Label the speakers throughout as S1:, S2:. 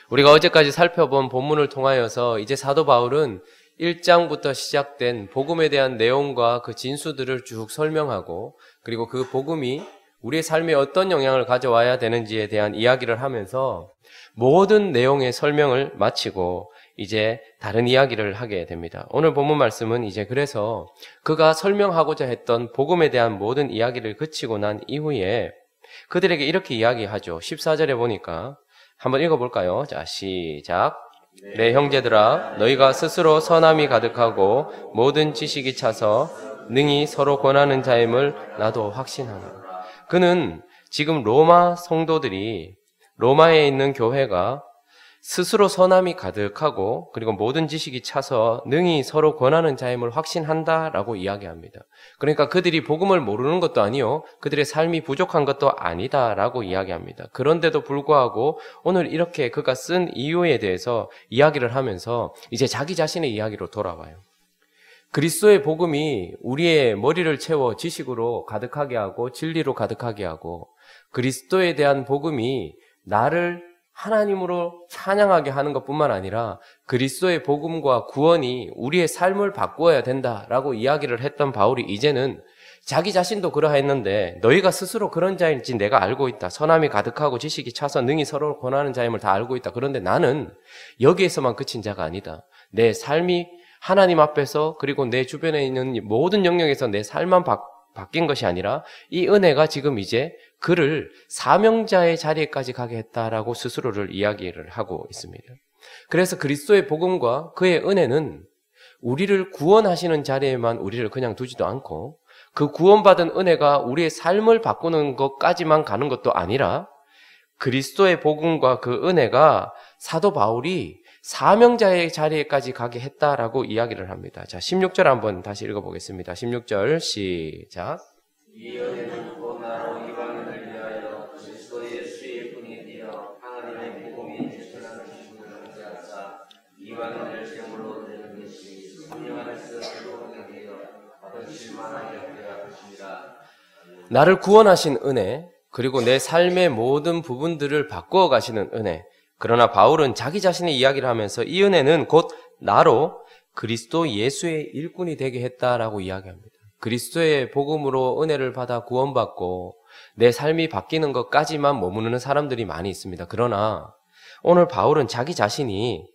S1: 우리가 어제까지 살펴본 본문을 통하여서 이제 사도 바울은 1장부터 시작된 복음에 대한 내용과 그 진수들을 쭉 설명하고, 그리고 그 복음이 우리의 삶에 어떤 영향을 가져와야 되는지에 대한 이야기를 하면서 모든 내용의 설명을 마치고 이제 다른 이야기를 하게 됩니다. 오늘 본문 말씀은 이제 그래서 그가 설명하고자 했던 복음에 대한 모든 이야기를 그치고 난 이후에 그들에게 이렇게 이야기하죠. 14절에 보니까 한번 읽어볼까요? 자, 시작. 내 형제들아, 너희가 스스로 선함이 가득하고 모든 지식이 차서 능히 서로 권하는 자임을 나도 확신하노라. 그는 지금 로마 성도들이, 로마에 있는 교회가 스스로 선함이 가득하고 그리고 모든 지식이 차서 능히 서로 권하는 자임을 확신한다라고 이야기합니다. 그러니까 그들이 복음을 모르는 것도 아니요, 그들의 삶이 부족한 것도 아니다라고 이야기합니다. 그런데도 불구하고 오늘 이렇게 그가 쓴 이유에 대해서 이야기를 하면서 이제 자기 자신의 이야기로 돌아와요. 그리스도의 복음이 우리의 머리를 채워 지식으로 가득하게 하고 진리로 가득하게 하고, 그리스도에 대한 복음이 나를 하나님으로 찬양하게 하는 것뿐만 아니라 그리스도의 복음과 구원이 우리의 삶을 바꾸어야 된다라고 이야기를 했던 바울이 이제는 자기 자신도 그러했는데 너희가 스스로 그런 자인지 내가 알고 있다. 선함이 가득하고 지식이 차서 능히 서로 권하는 자임을 다 알고 있다. 그런데 나는 여기에서만 그친 자가 아니다. 내 삶이 하나님 앞에서 그리고 내 주변에 있는 모든 영역에서 내 삶만 바뀐 것이 아니라 이 은혜가 지금 이제 그를 사명자의 자리에까지 가게 했다라고 스스로를 이야기를 하고 있습니다. 그래서 그리스도의 복음과 그의 은혜는 우리를 구원하시는 자리에만 우리를 그냥 두지도 않고, 그 구원받은 은혜가 우리의 삶을 바꾸는 것까지만 가는 것도 아니라 그리스도의 복음과 그 은혜가 사도 바울이 사명자의 자리에까지 가게 했다라고 이야기를 합니다. 자, 16절 한번 다시 읽어보겠습니다. 16절 시작.
S2: 이 은혜는 곧 나로 이방인을 위하여 그리스도 예수의 분이 되어 하나님의 복음이 제출한 주심을 하사 이방인을 제물로 드리는 것이 성령 안에서 그동안에 되어 받으실 만하게 되어 하십니다.
S1: 나를 구원하신 은혜, 그리고 내 삶의 모든 부분들을 바꾸어 가시는 은혜. 그러나 바울은 자기 자신의 이야기를 하면서 이 은혜는 곧 나로 그리스도 예수의 일꾼이 되게 했다라고 이야기합니다. 그리스도의 복음으로 은혜를 받아 구원받고 내 삶이 바뀌는 것까지만 머무르는 사람들이 많이 있습니다. 그러나 오늘 바울은 자기 자신이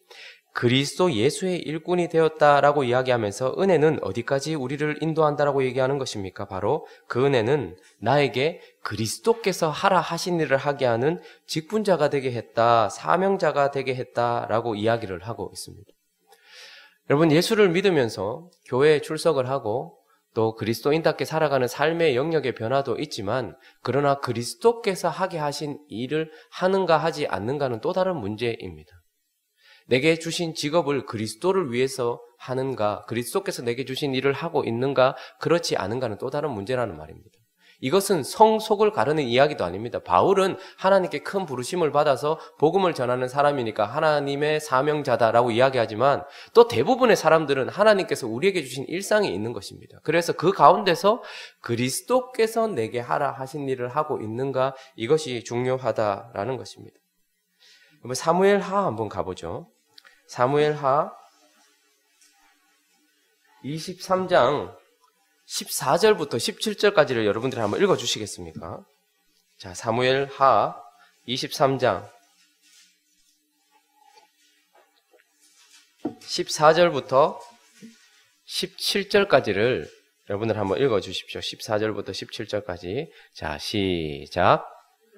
S1: 그리스도 예수의 일꾼이 되었다라고 이야기하면서 은혜는 어디까지 우리를 인도한다라고 얘기하는 것입니까? 바로 그 은혜는 나에게 그리스도께서 하라 하신 일을 하게 하는 직분자가 되게 했다, 사명자가 되게 했다라고 이야기를 하고 있습니다. 여러분, 예수를 믿으면서 교회에 출석을 하고 또 그리스도인답게 살아가는 삶의 영역의 변화도 있지만, 그러나 그리스도께서 하게 하신 일을 하는가 하지 않는가는 또 다른 문제입니다. 내게 주신 직업을 그리스도를 위해서 하는가, 그리스도께서 내게 주신 일을 하고 있는가, 그렇지 않은가는 또 다른 문제라는 말입니다. 이것은 성속을 가르는 이야기도 아닙니다. 바울은 하나님께 큰 부르심을 받아서 복음을 전하는 사람이니까 하나님의 사명자다라고 이야기하지만, 또 대부분의 사람들은 하나님께서 우리에게 주신 일상이 있는 것입니다. 그래서 그 가운데서 그리스도께서 내게 하라 하신 일을 하고 있는가, 이것이 중요하다라는 것입니다. 사무엘하 한번 가보죠. 사무엘하 23장 14절부터 17절까지를 여러분들이 한번 읽어주시겠습니까? 자, 사무엘하 23장 14절부터 17절까지를 여러분들 한번 읽어주십시오. 14절부터 17절까지. 자, 시작.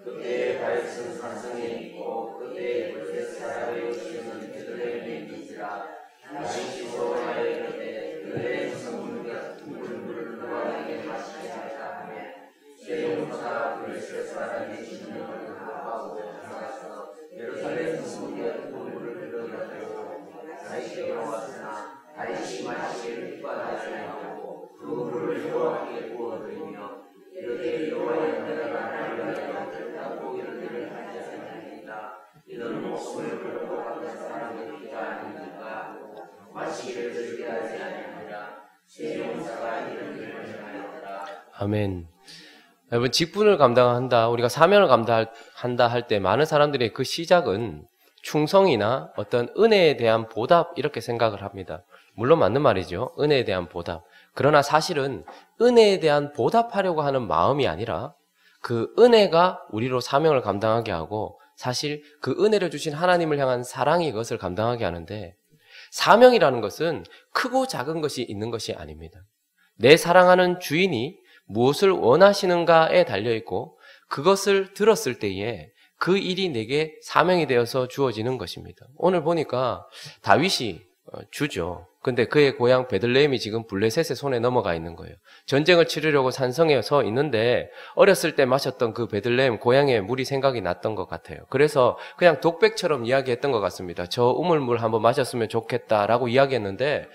S2: 그때의 다윗은 산성에 있고 그때의 그릇 사람의 요시는 그들의 민지라 다윗이 소원하여 이르되 그들의 성물 같은 물을 구하게 하시게 하자 하며 세용사 그리스 사람이 주는 것을 하고 나가서 예루살렘 성문 같은 물을 들여다보고 다윗에게 왔으나 다윗이 마시기를 기뻐하지 아니하고 그 물을 여호와께 부어드리며 이렇게 여호와의 은혜가 나를 위하여 됐다고 이르기를 하지 않으리이다. 이는 목숨을 걸고 받은 사람의 피가 아닙니까? 마시기를 즐게 하지 아니하니라. 세용사가 이르기를 전하였더라.
S1: 아멘. 여러분, 직분을 감당한다, 우리가 사명을 감당한다 할 때 많은 사람들의 그 시작은 충성이나 어떤 은혜에 대한 보답 이렇게 생각을 합니다. 물론 맞는 말이죠. 은혜에 대한 보답. 그러나 사실은 은혜에 대한 보답하려고 하는 마음이 아니라 그 은혜가 우리로 사명을 감당하게 하고 사실 그 은혜를 주신 하나님을 향한 사랑이 그것을 감당하게 하는데 사명이라는 것은 크고 작은 것이 있는 것이 아닙니다. 내 사랑하는 주인이 무엇을 원하시는가에 달려있고 그것을 들었을 때에 그 일이 내게 사명이 되어서 주어지는 것입니다. 오늘 보니까 다윗이 주죠. 근데 그의 고향 베들레헴이 지금 블레셋의 손에 넘어가 있는 거예요. 전쟁을 치르려고 산성에 서 있는데 어렸을 때 마셨던 그 베들레헴 고향의 물이 생각이 났던 것 같아요. 그래서 그냥 독백처럼 이야기했던 것 같습니다. 저 우물물 한번 마셨으면 좋겠다라고 이야기했는데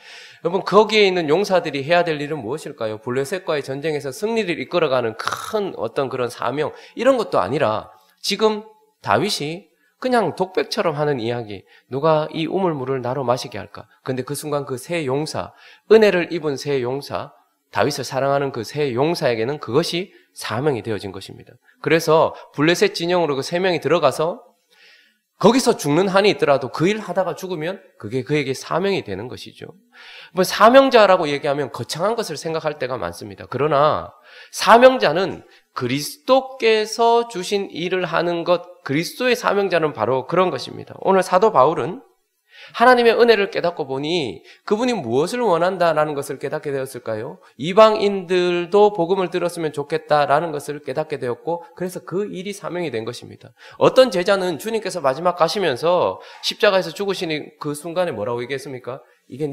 S1: 여러분 거기에 있는 용사들이 해야 될 일은 무엇일까요? 블레셋과의 전쟁에서 승리를 이끌어가는 큰 어떤 그런 사명 이런 것도 아니라 지금 다윗이 그냥 독백처럼 하는 이야기. 누가 이 우물물을 나로 마시게 할까? 근데 그 순간 그 세 용사, 은혜를 입은 세 용사, 다윗을 사랑하는 그 세 용사에게는 그것이 사명이 되어진 것입니다. 그래서 블레셋 진영으로 그 세 명이 들어가서 거기서 죽는 한이 있더라도 그 일 하다가 죽으면 그게 그에게 사명이 되는 것이죠. 뭐 사명자라고 얘기하면 거창한 것을 생각할 때가 많습니다. 그러나 사명자는 그리스도께서 주신 일을 하는 것, 그리스도의 사명자는 바로 그런 것입니다. 오늘 사도 바울은 하나님의 은혜를 깨닫고 보니 그분이 무엇을 원한다라는 것을 깨닫게 되었을까요? 이방인들도 복음을 들었으면 좋겠다라는 것을 깨닫게 되었고 그래서 그 일이 사명이 된 것입니다. 어떤 제자는 주님께서 마지막 가시면서 십자가에서 죽으시는 그 순간에 뭐라고 얘기했습니까? 이게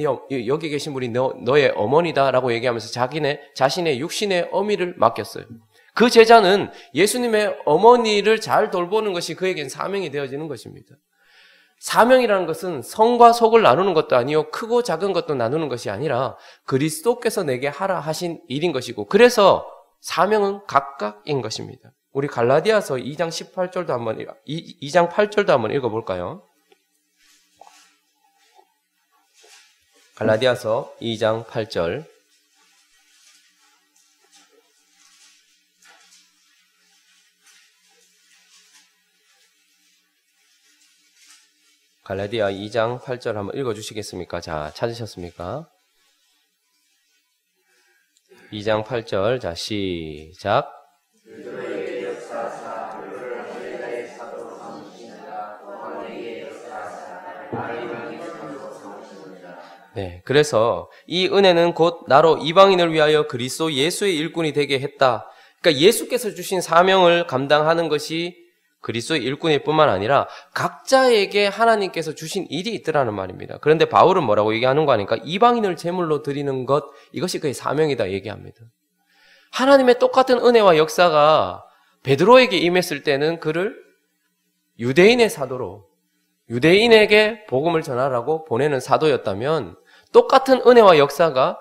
S1: 여기 계신 분이 너의 어머니다라고 얘기하면서 자신의 육신의 어미를 맡겼어요. 그 제자는 예수님의 어머니를 잘 돌보는 것이 그에겐 사명이 되어지는 것입니다. 사명이라는 것은 성과 속을 나누는 것도 아니요 크고 작은 것도 나누는 것이 아니라 그리스도께서 내게 하라 하신 일인 것이고 그래서 사명은 각각인 것입니다. 우리 갈라디아서 2장 18절도 한번 2장 8절도 한번 읽어볼까요? 갈라디아서 2장 8절 갈라디아 2장 8절 한번 읽어주시겠습니까? 자, 찾으셨습니까? 2장 8절, 자, 시작. 네, 그래서 이 은혜는 곧 나로 이방인을 위하여 그리스도 예수의 일꾼이 되게 했다. 그러니까 예수께서 주신 사명을 감당하는 것이 그리스도의 일꾼일 뿐만 아니라 각자에게 하나님께서 주신 일이 있더라는 말입니다. 그런데 바울은 뭐라고 얘기하는 거 아닙니까? 이방인을 제물로 드리는 것, 이것이 그의 사명이다 얘기합니다. 하나님의 똑같은 은혜와 역사가 베드로에게 임했을 때는 그를 유대인의 사도로, 유대인에게 복음을 전하라고 보내는 사도였다면 똑같은 은혜와 역사가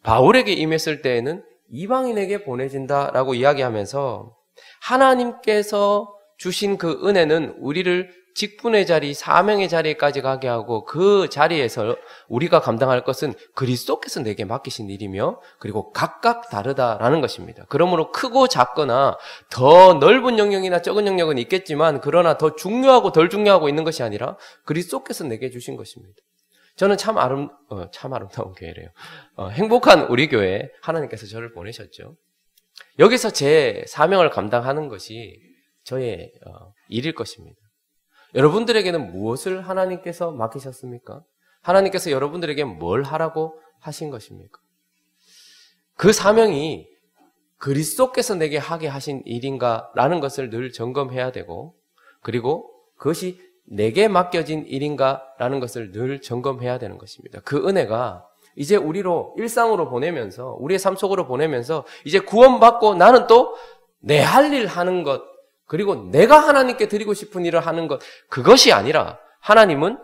S1: 바울에게 임했을 때에는 이방인에게 보내진다라고 이야기하면서 하나님께서 주신 그 은혜는 우리를 직분의 자리, 사명의 자리까지 가게 하고 그 자리에서 우리가 감당할 것은 그리스도께서 내게 맡기신 일이며 그리고 각각 다르다라는 것입니다. 그러므로 크고 작거나 더 넓은 영역이나 적은 영역은 있겠지만 그러나 더 중요하고 덜 중요하고 있는 것이 아니라 그리스도께서 내게 주신 것입니다. 저는 참 아름다운 교회래요. 행복한 우리 교회에 하나님께서 저를 보내셨죠. 여기서 제 사명을 감당하는 것이 저의 일일 것입니다. 여러분들에게는 무엇을 하나님께서 맡기셨습니까? 하나님께서 여러분들에게 뭘 하라고 하신 것입니까? 그 사명이 그리스도께서 내게 하게 하신 일인가라는 것을 늘 점검해야 되고 그리고 그것이 내게 맡겨진 일인가라는 것을 늘 점검해야 되는 것입니다. 그 은혜가 이제 우리로 일상으로 보내면서 우리의 삶 속으로 보내면서 이제 구원받고 나는 또 내 할 일 하는 것 그리고 내가 하나님께 드리고 싶은 일을 하는 것 그것이 아니라 하나님은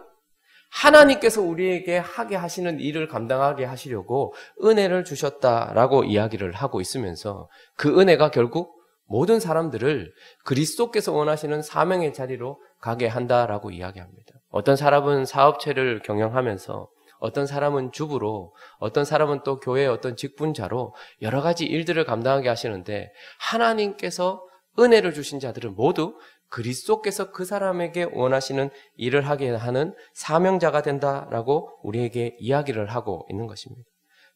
S1: 하나님께서 우리에게 하게 하시는 일을 감당하게 하시려고 은혜를 주셨다라고 이야기를 하고 있으면서 그 은혜가 결국 모든 사람들을 그리스도께서 원하시는 사명의 자리로 가게 한다라고 이야기합니다. 어떤 사람은 사업체를 경영하면서 어떤 사람은 주부로, 어떤 사람은 또 교회의 어떤 직분자로 여러 가지 일들을 감당하게 하시는데 하나님께서 은혜를 주신 자들은 모두 그리스도께서 그 사람에게 원하시는 일을 하게 하는 사명자가 된다라고 우리에게 이야기를 하고 있는 것입니다.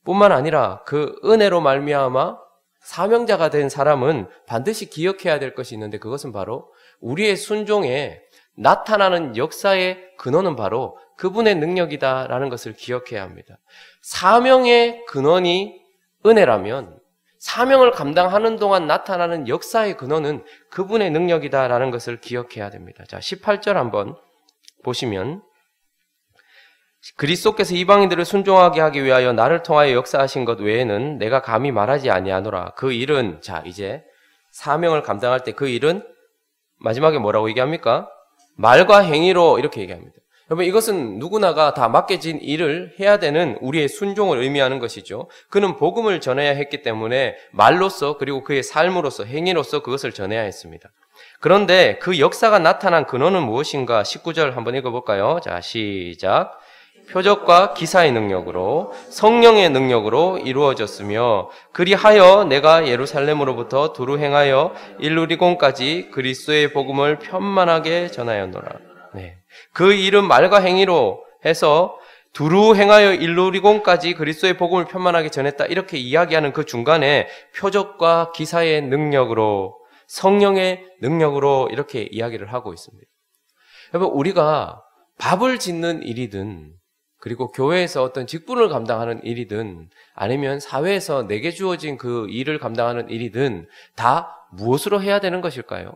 S1: 뿐만 아니라 그 은혜로 말미암아 사명자가 된 사람은 반드시 기억해야 될 것이 있는데, 그것은 바로 우리의 순종에 나타나는 역사의 근원은 바로 그분의 능력이다라는 것을 기억해야 합니다. 사명의 근원이 은혜라면 사명을 감당하는 동안 나타나는 역사의 근원은 그분의 능력이다라는 것을 기억해야 됩니다. 자, 18절 한번 보시면, 그리스도께서 이방인들을 순종하게 하기 위하여 나를 통하여 역사하신 것 외에는 내가 감히 말하지 아니하노라. 그 일은, 자, 이제 사명을 감당할 때 그 일은 마지막에 뭐라고 얘기합니까? 말과 행위로, 이렇게 얘기합니다. 여러분, 이것은 누구나가 다 맡겨진 일을 해야 되는 우리의 순종을 의미하는 것이죠. 그는 복음을 전해야 했기 때문에 말로써, 그리고 그의 삶으로서, 행위로서 그것을 전해야 했습니다. 그런데 그 역사가 나타난 근원은 무엇인가? 19절 한번 읽어볼까요? 자, 시작. 표적과 기사의 능력으로, 성령의 능력으로 이루어졌으며, 그리하여 내가 예루살렘으로부터 두루 행하여 일루리곤까지 그리스도의 복음을 편만하게 전하였노라. 네. 그 일은 말과 행위로 해서 두루 행하여 일루리곤까지 그리스도의 복음을 편만하게 전했다, 이렇게 이야기하는 그 중간에 표적과 기사의 능력으로, 성령의 능력으로 이렇게 이야기를 하고 있습니다. 여러분, 우리가 밥을 짓는 일이든, 그리고 교회에서 어떤 직분을 감당하는 일이든, 아니면 사회에서 내게 주어진 그 일을 감당하는 일이든 다 무엇으로 해야 되는 것일까요?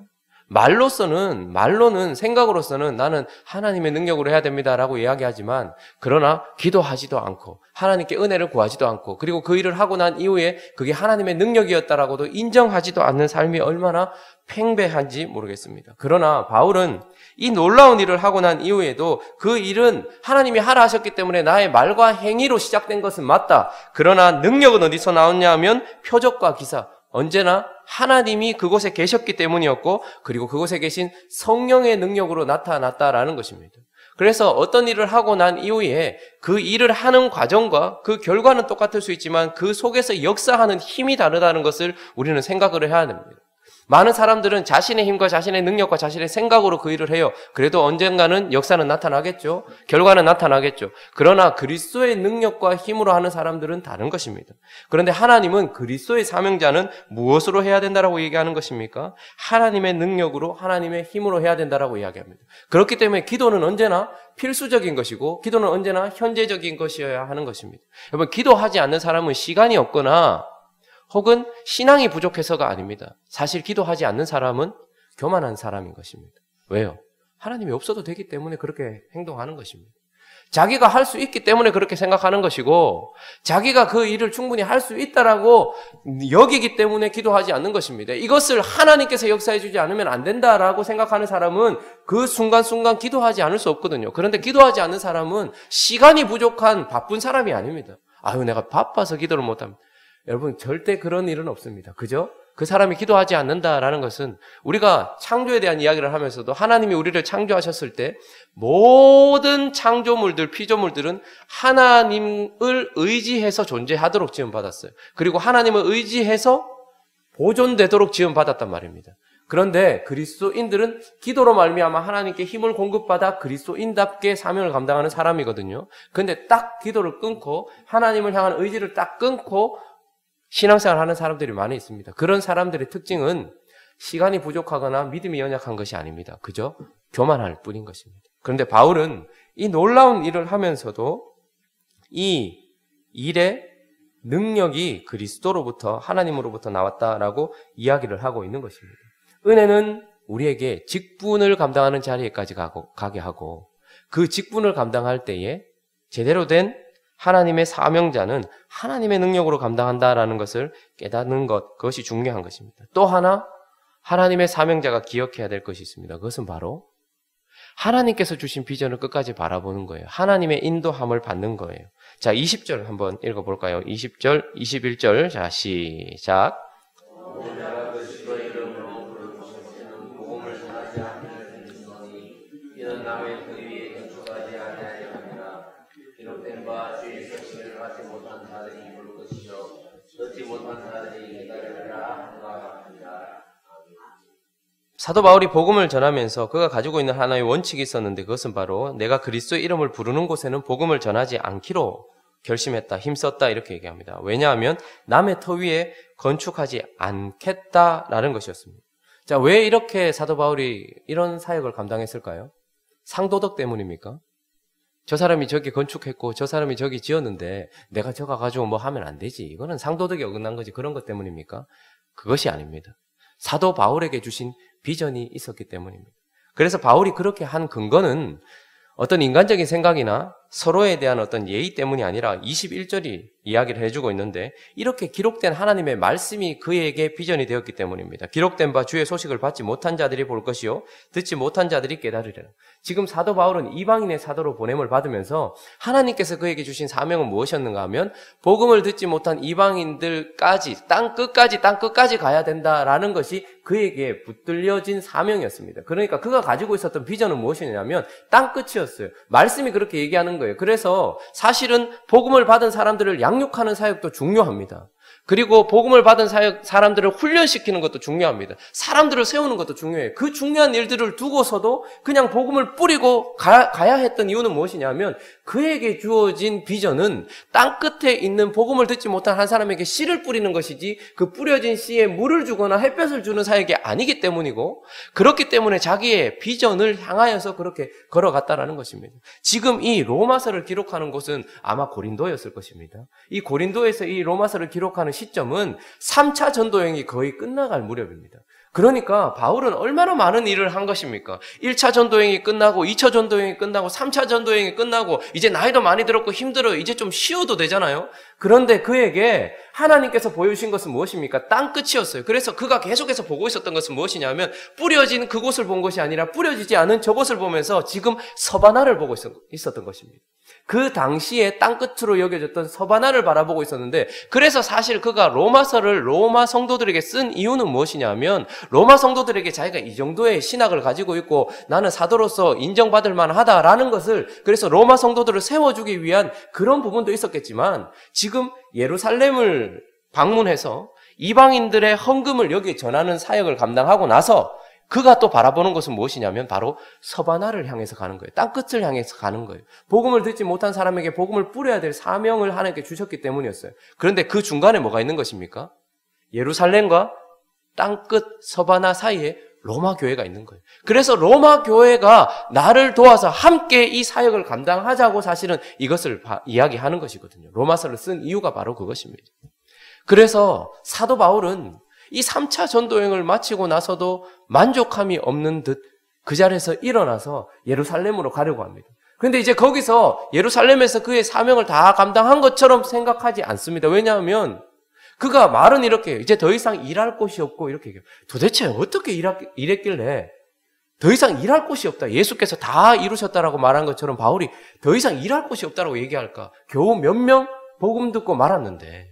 S1: 말로는, 생각으로서는 나는 하나님의 능력으로 해야 됩니다라고 이야기하지만, 그러나 기도하지도 않고 하나님께 은혜를 구하지도 않고, 그리고 그 일을 하고 난 이후에 그게 하나님의 능력이었다라고도 인정하지도 않는 삶이 얼마나 팽배한지 모르겠습니다. 그러나 바울은 이 놀라운 일을 하고 난 이후에도 그 일은 하나님이 하라 하셨기 때문에 나의 말과 행위로 시작된 것은 맞다. 그러나 능력은 어디서 나왔냐 하면 표적과 기사, 언제나 하나님이 그곳에 계셨기 때문이었고, 그리고 그곳에 계신 성령의 능력으로 나타났다라는 것입니다. 그래서 어떤 일을 하고 난 이후에 그 일을 하는 과정과 그 결과는 똑같을 수 있지만 그 속에서 역사하는 힘이 다르다는 것을 우리는 생각을 해야 됩니다. 많은 사람들은 자신의 힘과 자신의 능력과 자신의 생각으로 그 일을 해요. 그래도 언젠가는 역사는 나타나겠죠. 결과는 나타나겠죠. 그러나 그리스도의 능력과 힘으로 하는 사람들은 다른 것입니다. 그런데 하나님은 그리스도의 사명자는 무엇으로 해야 된다라고 얘기하는 것입니까? 하나님의 능력으로, 하나님의 힘으로 해야 된다라고 이야기합니다. 그렇기 때문에 기도는 언제나 필수적인 것이고, 기도는 언제나 현재적인 것이어야 하는 것입니다. 여러분, 기도하지 않는 사람은 시간이 없거나 혹은 신앙이 부족해서가 아닙니다. 사실 기도하지 않는 사람은 교만한 사람인 것입니다. 왜요? 하나님이 없어도 되기 때문에 그렇게 행동하는 것입니다. 자기가 할 수 있기 때문에 그렇게 생각하는 것이고, 자기가 그 일을 충분히 할 수 있다라고 여기기 때문에 기도하지 않는 것입니다. 이것을 하나님께서 역사해 주지 않으면 안 된다라고 생각하는 사람은 그 순간순간 기도하지 않을 수 없거든요. 그런데 기도하지 않는 사람은 시간이 부족한 바쁜 사람이 아닙니다. 아유, 내가 바빠서 기도를 못합니다. 여러분, 절대 그런 일은 없습니다. 그죠? 그 사람이 기도하지 않는다라는 것은, 우리가 창조에 대한 이야기를 하면서도 하나님이 우리를 창조하셨을 때 모든 창조물들, 피조물들은 하나님을 의지해서 존재하도록 지음받았어요. 그리고 하나님을 의지해서 보존되도록 지음받았단 말입니다. 그런데 그리스도인들은 기도로 말미암아 하나님께 힘을 공급받아 그리스도인답게 사명을 감당하는 사람이거든요. 그런데 딱 기도를 끊고 하나님을 향한 의지를 딱 끊고 신앙생활 하는 사람들이 많이 있습니다. 그런 사람들의 특징은 시간이 부족하거나 믿음이 연약한 것이 아닙니다. 그죠? 교만할 뿐인 것입니다. 그런데 바울은 이 놀라운 일을 하면서도 이 일의 능력이 그리스도로부터, 하나님으로부터 나왔다라고 이야기를 하고 있는 것입니다. 은혜는 우리에게 직분을 감당하는 자리에까지 가게 하고, 그 직분을 감당할 때에 제대로 된 하나님의 사명자는 하나님의 능력으로 감당한다라는 것을 깨닫는 것, 그것이 중요한 것입니다. 또 하나 하나님의 사명자가 기억해야 될 것이 있습니다. 그것은 바로 하나님께서 주신 비전을 끝까지 바라보는 거예요. 하나님의 인도함을 받는 거예요. 자, 20절 한번 읽어볼까요? 20절, 21절. 자, 시작. 사도 바울이 복음을 전하면서 그가 가지고 있는 하나의 원칙이 있었는데 그것은 바로 내가 그리스도의 이름을 부르는 곳에는 복음을 전하지 않기로 결심했다, 힘썼다 이렇게 얘기합니다. 왜냐하면 남의 터 위에 건축하지 않겠다라는 것이었습니다. 자, 왜 이렇게 사도 바울이 이런 사역을 감당했을까요? 상도덕 때문입니까? 저 사람이 저기 건축했고 저 사람이 저기 지었는데 내가 저거 가지고 뭐 하면 안 되지. 이거는 상도덕이 어긋난 거지. 그런 것 때문입니까? 그것이 아닙니다. 사도 바울에게 주신 비전이 있었기 때문입니다. 그래서 바울이 그렇게 한 근거는 어떤 인간적인 생각이나 서로에 대한 어떤 예의 때문이 아니라 21절이 이야기를 해주고 있는데 이렇게 기록된 하나님의 말씀이 그에게 비전이 되었기 때문입니다. 기록된 바 주의 소식을 받지 못한 자들이 볼 것이요 듣지 못한 자들이 깨달으리라. 지금 사도 바울은 이방인의 사도로 보냄을 받으면서 하나님께서 그에게 주신 사명은 무엇이었는가 하면 복음을 듣지 못한 이방인들까지 땅 끝까지 가야 된다라는 것이 그에게 붙들려진 사명이었습니다. 그러니까 그가 가지고 있었던 비전은 무엇이냐면 땅 끝이었어요. 말씀이 그렇게 얘기하는 거예요. 그래서 사실은 복음을 받은 사람들을 양육하는 사역도 중요합니다. 그리고 복음을 받은 사람들을 훈련시키는 것도 중요합니다. 사람들을 세우는 것도 중요해요. 그 중요한 일들을 두고서도 그냥 복음을 뿌리고 가야 했던 이유는 무엇이냐면 그에게 주어진 비전은 땅 끝에 있는 복음을 듣지 못한 한 사람에게 씨를 뿌리는 것이지 그 뿌려진 씨에 물을 주거나 햇볕을 주는 사역이 아니기 때문이고 그렇기 때문에 자기의 비전을 향하여서 그렇게 걸어갔다라는 것입니다. 지금 이 로마서를 기록하는 곳은 아마 고린도였을 것입니다. 이 고린도에서 이 로마서를 기록하는 시점은 3차 전도여행이 거의 끝나갈 무렵입니다. 그러니까 바울은 얼마나 많은 일을 한 것입니까? 1차 전도여행이 끝나고 2차 전도여행이 끝나고 3차 전도여행이 끝나고 이제 나이도 많이 들었고 힘들어요. 이제 좀 쉬어도 되잖아요. 그런데 그에게 하나님께서 보여주신 것은 무엇입니까? 땅 끝이었어요. 그래서 그가 계속해서 보고 있었던 것은 무엇이냐면 뿌려진 그곳을 본 것이 아니라 뿌려지지 않은 저곳을 보면서 지금 서바나를 보고 있었던 것입니다. 그 당시에 땅 끝으로 여겨졌던 서바나를 바라보고 있었는데 그래서 사실 그가 로마서를 로마 성도들에게 쓴 이유는 무엇이냐면 로마 성도들에게 자기가 이 정도의 신학을 가지고 있고 나는 사도로서 인정받을 만하다라는 것을 그래서 로마 성도들을 세워주기 위한 그런 부분도 있었겠지만 지금 예루살렘을 방문해서 이방인들의 헌금을 여기에 전하는 사역을 감당하고 나서 그가 또 바라보는 것은 무엇이냐면 바로 서바나를 향해서 가는 거예요. 땅끝을 향해서 가는 거예요. 복음을 듣지 못한 사람에게 복음을 뿌려야 될 사명을 하나님께 주셨기 때문이었어요. 그런데 그 중간에 뭐가 있는 것입니까? 예루살렘과 땅끝 서바나 사이에 로마 교회가 있는 거예요. 그래서 로마 교회가 나를 도와서 함께 이 사역을 감당하자고 사실은 이것을 이야기하는 것이거든요. 로마서를 쓴 이유가 바로 그것입니다. 그래서 사도 바울은 이 3차 전도여행을 마치고 나서도 만족함이 없는 듯 그 자리에서 일어나서 예루살렘으로 가려고 합니다. 그런데 이제 거기서 예루살렘에서 그의 사명을 다 감당한 것처럼 생각하지 않습니다. 왜냐하면 그가 말은 이렇게 해요. 이제 더 이상 일할 곳이 없고 이렇게 얘기해요. 도대체 어떻게 일했길래 더 이상 일할 곳이 없다. 예수께서 다 이루셨다라고 말한 것처럼 바울이 더 이상 일할 곳이 없다라고 얘기할까? 겨우 몇 명 복음 듣고 말았는데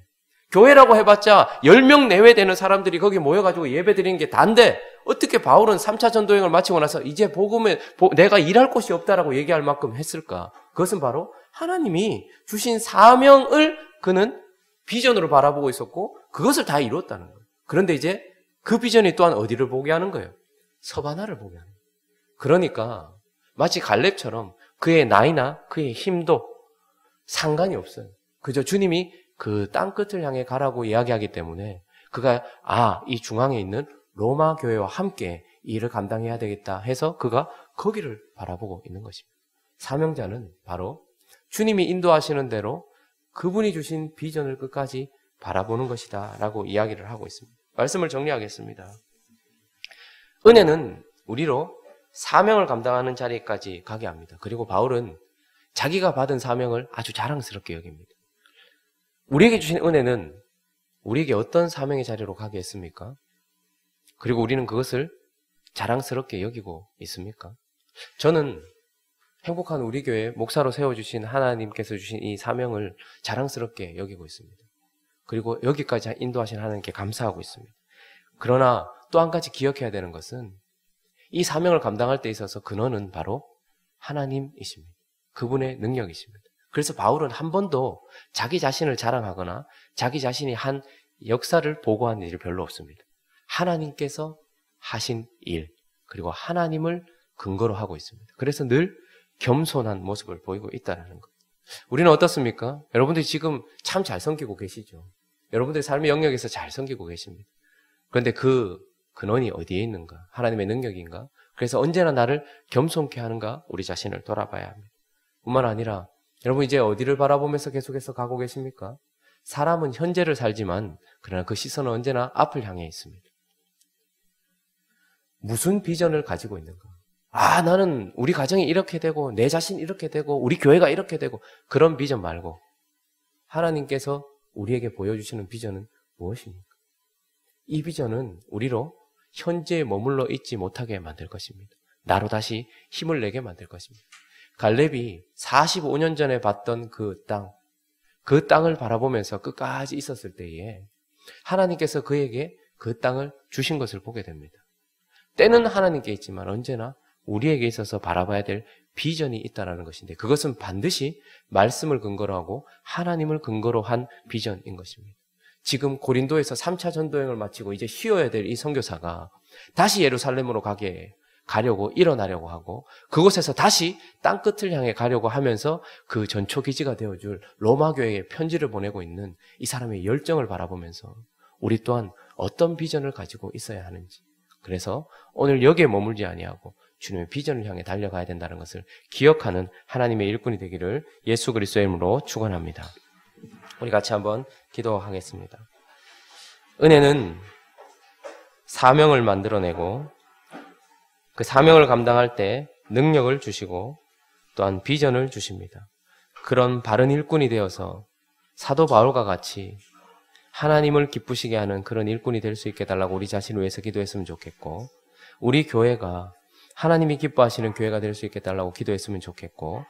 S1: 교회라고 해봤자 10명 내외 되는 사람들이 거기 모여가지고 예배 드리는 게 다인데 어떻게 바울은 3차 전도여행을 마치고 나서 이제 복음에 내가 일할 곳이 없다라고 얘기할 만큼 했을까? 그것은 바로 하나님이 주신 사명을 그는 비전으로 바라보고 있었고 그것을 다 이루었다는 거예요. 그런데 이제 그 비전이 또한 어디를 보게 하는 거예요? 서바나를 보게 하는 거예요. 그러니까 마치 갈렙처럼 그의 나이나 그의 힘도 상관이 없어요. 그저 주님이 그 땅끝을 향해 가라고 이야기하기 때문에 그가 이 중앙에 있는 로마 교회와 함께 이 일을 감당해야 되겠다 해서 그가 거기를 바라보고 있는 것입니다. 사명자는 바로 주님이 인도하시는 대로 그분이 주신 비전을 끝까지 바라보는 것이다 라고 이야기를 하고 있습니다. 말씀을 정리하겠습니다. 은혜는 우리로 사명을 감당하는 자리까지 가게 합니다. 그리고 바울은 자기가 받은 사명을 아주 자랑스럽게 여깁니다. 우리에게 주신 은혜는 우리에게 어떤 사명의 자리로 가게 했습니까? 그리고 우리는 그것을 자랑스럽게 여기고 있습니까? 저는 행복한 우리 교회 목사로 세워주신 하나님께서 주신 이 사명을 자랑스럽게 여기고 있습니다. 그리고 여기까지 인도하신 하나님께 감사하고 있습니다. 그러나 또 한 가지 기억해야 되는 것은 이 사명을 감당할 때 있어서 근원은 바로 하나님이십니다. 그분의 능력이십니다. 그래서 바울은 한 번도 자기 자신을 자랑하거나 자기 자신이 한 역사를 보고한 일이 별로 없습니다. 하나님께서 하신 일, 그리고 하나님을 근거로 하고 있습니다. 그래서 늘 겸손한 모습을 보이고 있다는 것. 우리는 어떻습니까? 여러분들이 지금 참 잘 섬기고 계시죠. 여러분들의 삶의 영역에서 잘 섬기고 계십니다. 그런데 그 근원이 어디에 있는가? 하나님의 능력인가? 그래서 언제나 나를 겸손케 하는가? 우리 자신을 돌아봐야 합니다. 뿐만 아니라 여러분 이제 어디를 바라보면서 계속해서 가고 계십니까? 사람은 현재를 살지만 그러나 그 시선은 언제나 앞을 향해 있습니다. 무슨 비전을 가지고 있는가? 나는 우리 가정이 이렇게 되고 내 자신이 이렇게 되고 우리 교회가 이렇게 되고 그런 비전 말고 하나님께서 우리에게 보여주시는 비전은 무엇입니까? 이 비전은 우리로 현재에 머물러 있지 못하게 만들 것입니다. 나로 다시 힘을 내게 만들 것입니다. 갈렙이 45년 전에 봤던 그 땅을 바라보면서 끝까지 있었을 때에 하나님께서 그에게 그 땅을 주신 것을 보게 됩니다. 때는 하나님께 있지만 언제나 우리에게 있어서 바라봐야 될 비전이 있다는 것인데 그것은 반드시 말씀을 근거로 하고 하나님을 근거로 한 비전인 것입니다. 지금 고린도에서 3차 전도여행을 마치고 이제 쉬어야 될 이 선교사가 다시 예루살렘으로 가려고 일어나려고 하고 그곳에서 다시 땅끝을 향해 가려고 하면서 그 전초기지가 되어줄 로마 교회에 편지를 보내고 있는 이 사람의 열정을 바라보면서 우리 또한 어떤 비전을 가지고 있어야 하는지 그래서 오늘 여기에 머물지 아니하고 주님의 비전을 향해 달려가야 된다는 것을 기억하는 하나님의 일꾼이 되기를 예수 그리스도의 이름으로 축원합니다. 우리 같이 한번 기도하겠습니다. 은혜는 사명을 만들어내고 그 사명을 감당할 때 능력을 주시고 또한 비전을 주십니다. 그런 바른 일꾼이 되어서 사도 바울과 같이 하나님을 기쁘시게 하는 그런 일꾼이 될 수 있게 달라고 우리 자신을 위해서 기도했으면 좋겠고 우리 교회가 하나님이 기뻐하시는 교회가 될 수 있게 달라고 기도했으면 좋겠고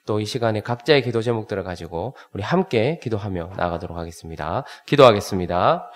S1: 또 이 시간에 각자의 기도 제목들을 가지고 우리 함께 기도하며 나아가도록 하겠습니다. 기도하겠습니다.